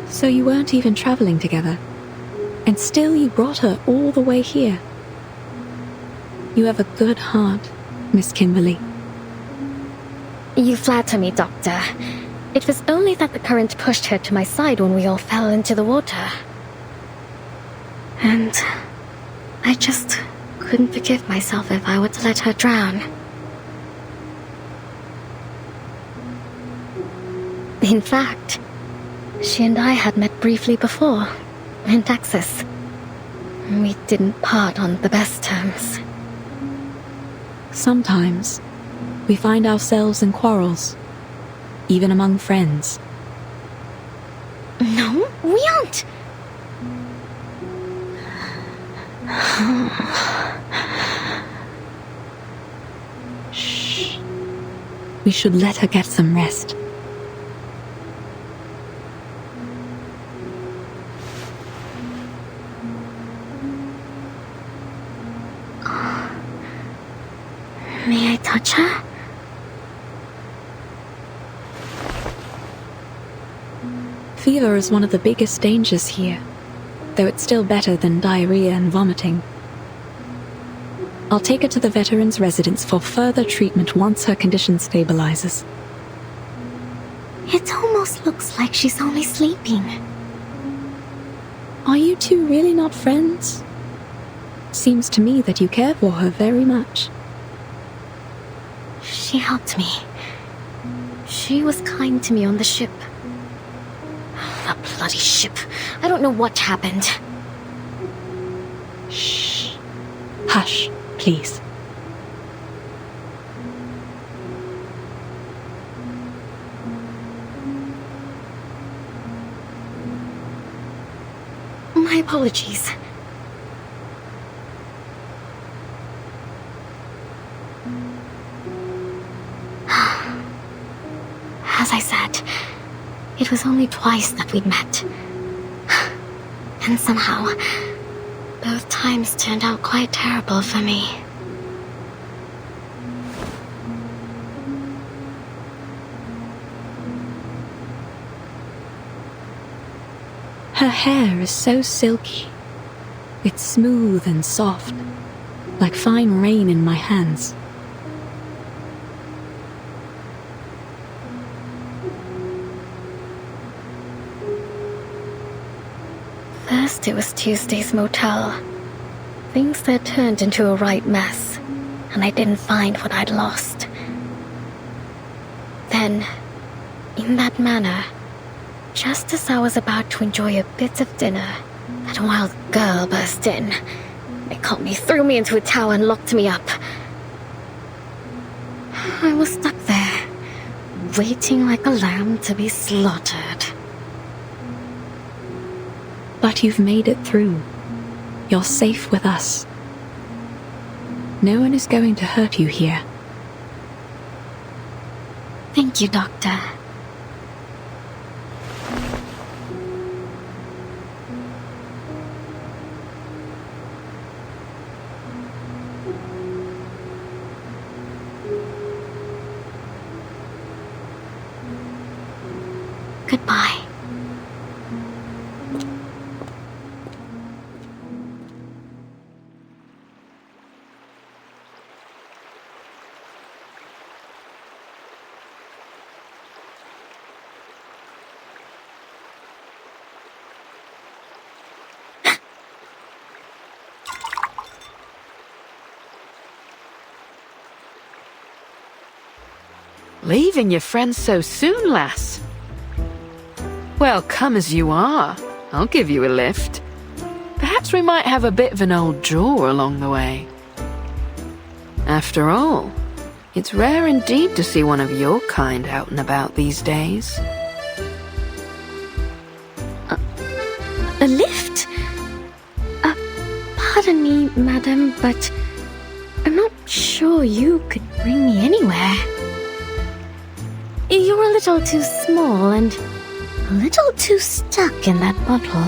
So you weren't even traveling together, and still you brought her all the way here. You have a good heart, Miss Kimberly. You flatter me, Doctor. It was only that the current pushed her to my side when we all fell into the water. And I just couldn't forgive myself if I were to let her drown. In fact, she and I had met briefly before, in Texas. We didn't part on the best terms. Sometimes we find ourselves in quarrels, even among friends. No, we aren't. Shh. We should let her get some rest. May I touch her? Fever is one of the biggest dangers here, though it's still better than diarrhea and vomiting. I'll take her to the veterans' residence for further treatment once her condition stabilizes. It almost looks like she's only sleeping. Are you two really not friends? Seems to me that you care for her very much. She helped me. She was kind to me on the ship. The bloody ship. I don't know what happened. Shh. Hush, please. My apologies. As I said, it was only twice that we'd met. And somehow, both times turned out quite terrible for me. Her hair is so silky. It's smooth and soft, like fine rain in my hands. First it was Tuesday's motel. Things there turned into a right mess, and I didn't find what I'd lost. Then, in that manner, just as I was about to enjoy a bit of dinner, that wild girl burst in. They caught me, threw me into a tower and locked me up. I was stuck there, waiting like a lamb to be slaughtered. But you've made it through. You're safe with us. No one is going to hurt you here. Thank you, Doctor. Goodbye. Leaving your friends so soon, lass? Well, come as you are. I'll give you a lift. Perhaps we might have a bit of an old jaw along the way. After all, it's rare indeed to see one of your kind out and about these days. A lift? Pardon me, madam, but I'm not sure you could bring me anywhere. You're a little too small and a little too stuck in that bottle.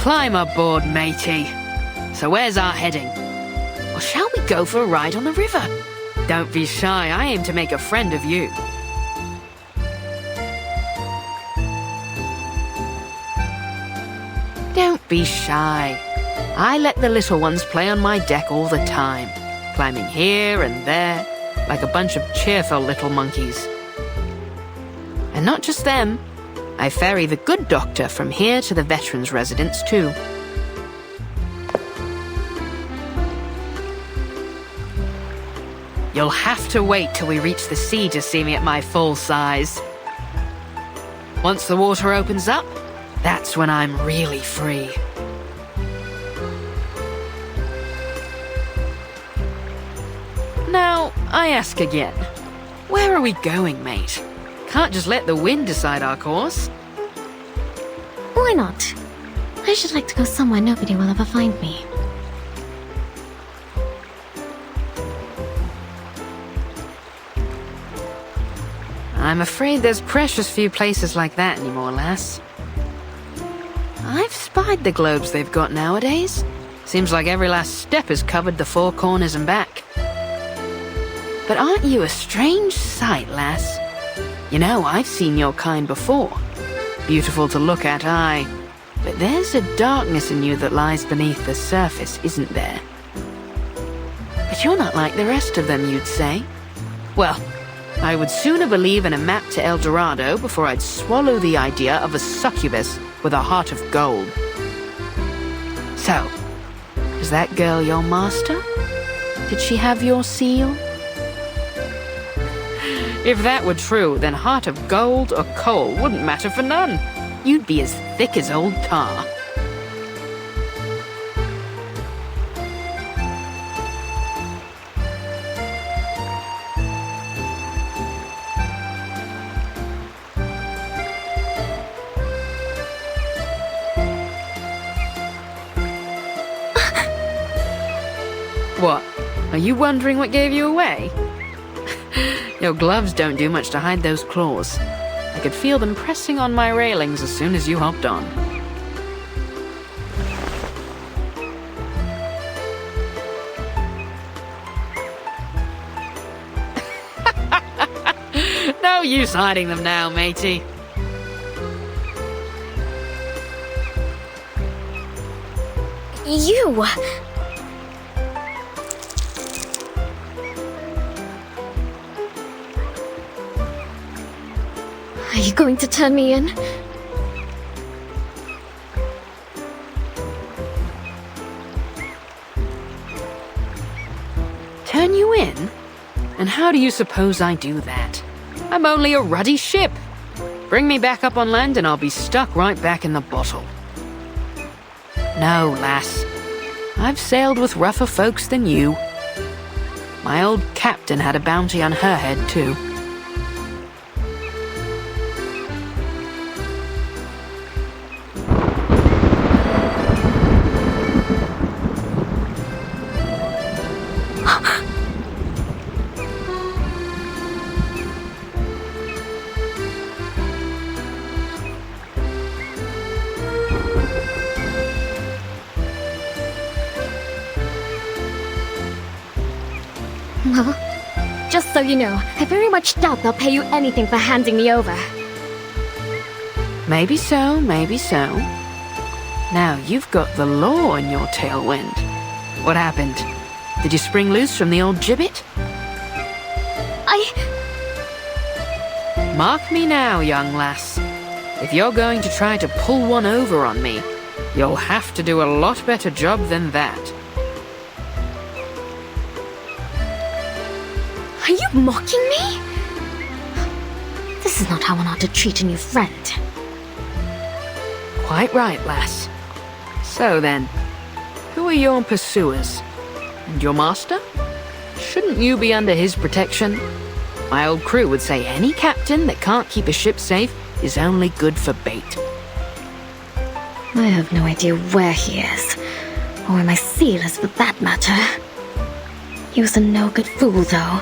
Climb aboard, matey. So where's our heading? Or shall we go for a ride on the river? Don't be shy, I aim to make a friend of you. Don't be shy. I let the little ones play on my deck all the time, climbing here and there, like a bunch of cheerful little monkeys. And not just them. I ferry the good doctor from here to the veterans' residence, too. You'll have to wait till we reach the sea to see me at my full size. Once the water opens up, that's when I'm really free. Now, I ask again, where are we going, mate? Can't just let the wind decide our course. Why not? I should like to go somewhere nobody will ever find me. I'm afraid there's precious few places like that anymore, lass. I've spied the globes they've got nowadays. Seems like every last step has covered the four corners and back. But aren't you a strange sight, lass? You know, I've seen your kind before. Beautiful to look at, aye. But there's a darkness in you that lies beneath the surface, isn't there? But you're not like the rest of them, you'd say. Well, I would sooner believe in a map to El Dorado before I'd swallow the idea of a succubus with a heart of gold. So, is that girl your master? Did she have your seal? If that were true, then heart of gold or coal wouldn't matter for none. You'd be as thick as old tar. What? Are you wondering what gave you away? Your gloves don't do much to hide those claws. I could feel them pressing on my railings as soon as you hopped on. No use hiding them now, matey. You! Are you going to turn me in? Turn you in? And how do you suppose I do that? I'm only a ruddy ship. Bring me back up on land and I'll be stuck right back in the bottle. No, lass. I've sailed with rougher folks than you. My old captain had a bounty on her head, too. Well, just so you know, I very much doubt they'll pay you anything for handing me over. Maybe so, maybe so. Now you've got the law in your tailwind. What happened? Did you spring loose from the old gibbet? Mark me now, young lass. If you're going to try to pull one over on me, you'll have to do a lot better job than that. Are you mocking me? This is not how one ought to treat a new friend. Quite right, lass. So then, who are your pursuers? And your master? Shouldn't you be under his protection? My old crew would say any captain that can't keep a ship safe is only good for bait. I have no idea where he is, or where my seal is for that matter. He was a no-good fool, though.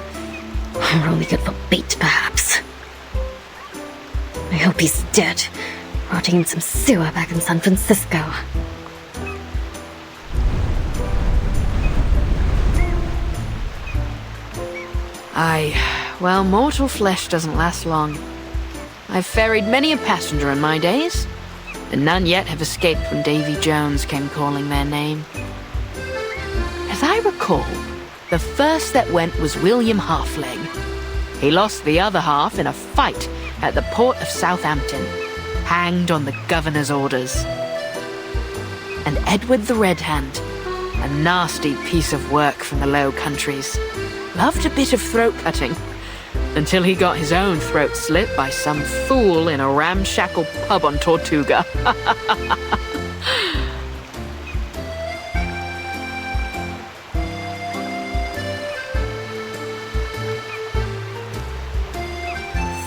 Or only good for bait, perhaps. I hope he's dead, rotting in some sewer back in San Francisco. Well, mortal flesh doesn't last long. I've ferried many a passenger in my days, and none yet have escaped when Davy Jones came calling their name. As I recall, the first that went was William Halfleg. He lost the other half in a fight at the port of Southampton, hanged on the governor's orders. And Edward the Red Hand, a nasty piece of work from the Low Countries, loved a bit of throat cutting, until he got his own throat slit by some fool in a ramshackle pub on Tortuga.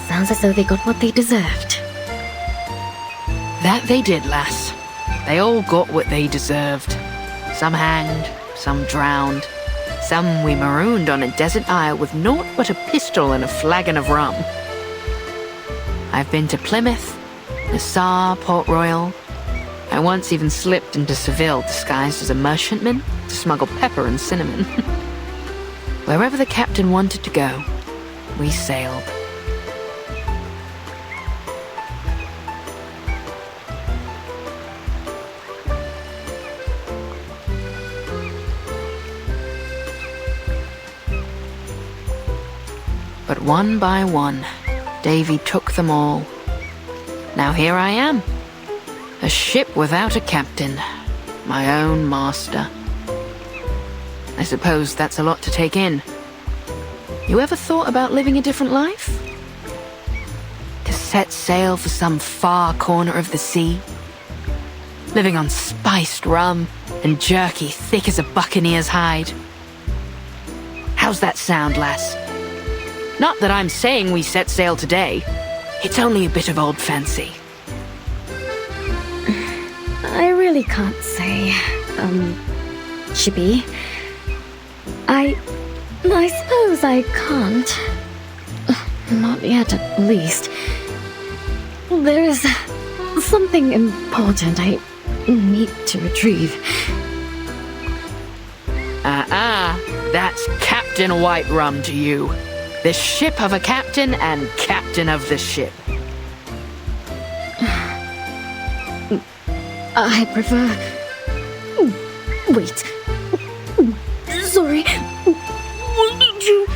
Sounds as though they got what they deserved. That they did, lass. They all got what they deserved. Some hanged, some drowned, some we marooned on a desert isle with naught but a pistol and a flagon of rum. I've been to Plymouth, Nassau, Port Royal. I once even slipped into Seville disguised as a merchantman to smuggle pepper and cinnamon. Wherever the captain wanted to go, we sailed. But one by one, Davy took them all. Now here I am, a ship without a captain, my own master. I suppose that's a lot to take in. You ever thought about living a different life? To set sail for some far corner of the sea? Living on spiced rum and jerky thick as a buccaneer's hide? How's that sound, lass? Not that I'm saying we set sail today. It's only a bit of old fancy. I really can't say, Chippy. I suppose I can't. Not yet, at least. There's something important I need to retrieve. That's Captain White Rum to you. The ship of a captain and captain of the ship. I prefer... Wait. Sorry. What did you...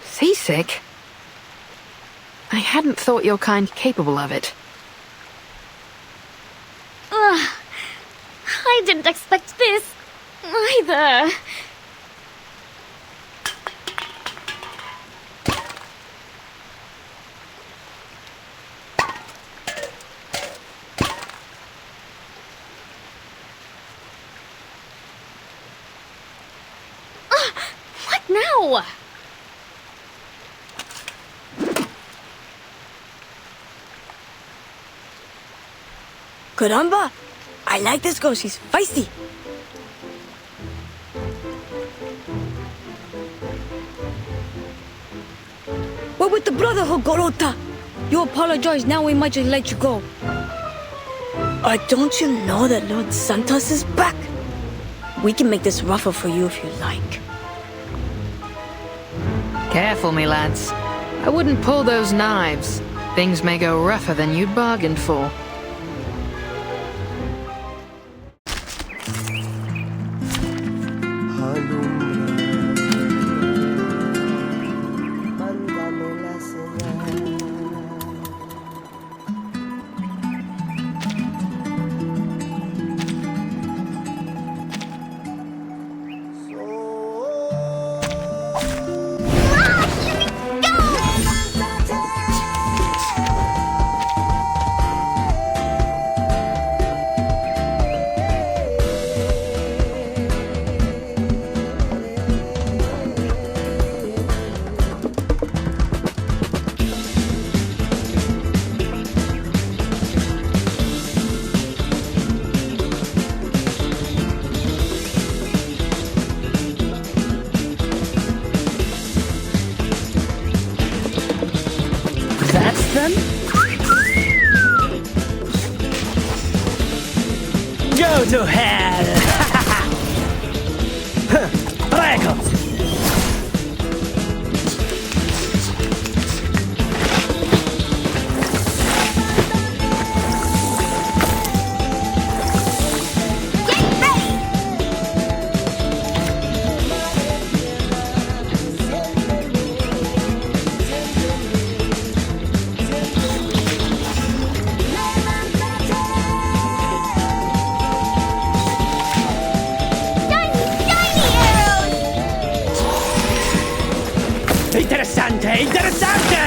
Seasick? I hadn't thought your kind capable of it. I didn't expect this, either. What now? Caramba! I like this girl, she's feisty. What with the Brotherhood, Gorota? You apologize, now we might just let you go. Don't you know that Lord Santos is back? We can make this rougher for you if you like. Careful, me lads. I wouldn't pull those knives. Things may go rougher than you'd bargained for. then? Go to hell! Prego! Interessante! Interessante!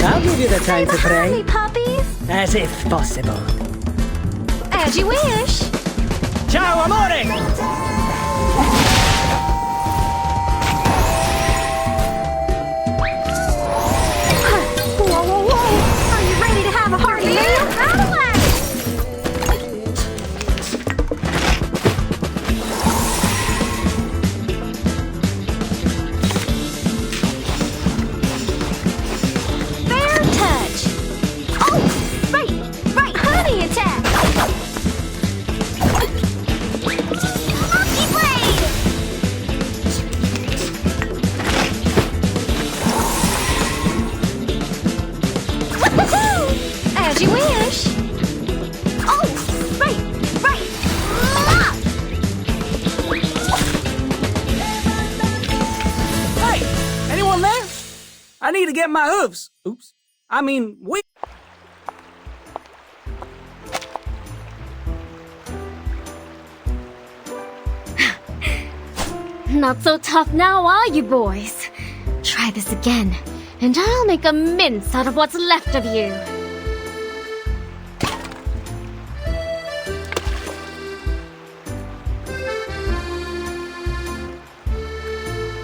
I'll give you the time to pray. puppies! As if possible. As you wish! Ciao, amore! Whoa, whoa, whoa! Are you ready to have a hearty meal? Out of way! Fair touch! Oh! Right! Right! Honey attack! Monkey blade! Woohoo! As you wish! Oh! Right! Right! Ah! Hey! Anyone there? I need to get my hooves. Oops. I mean, we... Not so tough now, are you, boys? Try this again, and I'll make a mince out of what's left of you.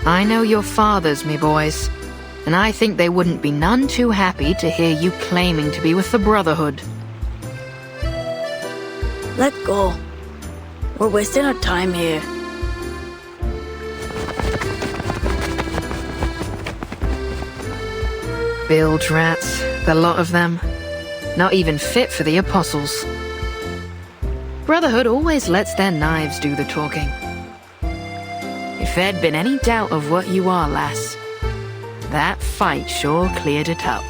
I know your fathers, me boys, and I think they wouldn't be none too happy to hear you claiming to be with the Brotherhood. Let go. We're wasting our time here. Bilge rats, the lot of them. Not even fit for the apostles. Brotherhood always lets their knives do the talking. If there'd been any doubt of what you are, lass, that fight sure cleared it up.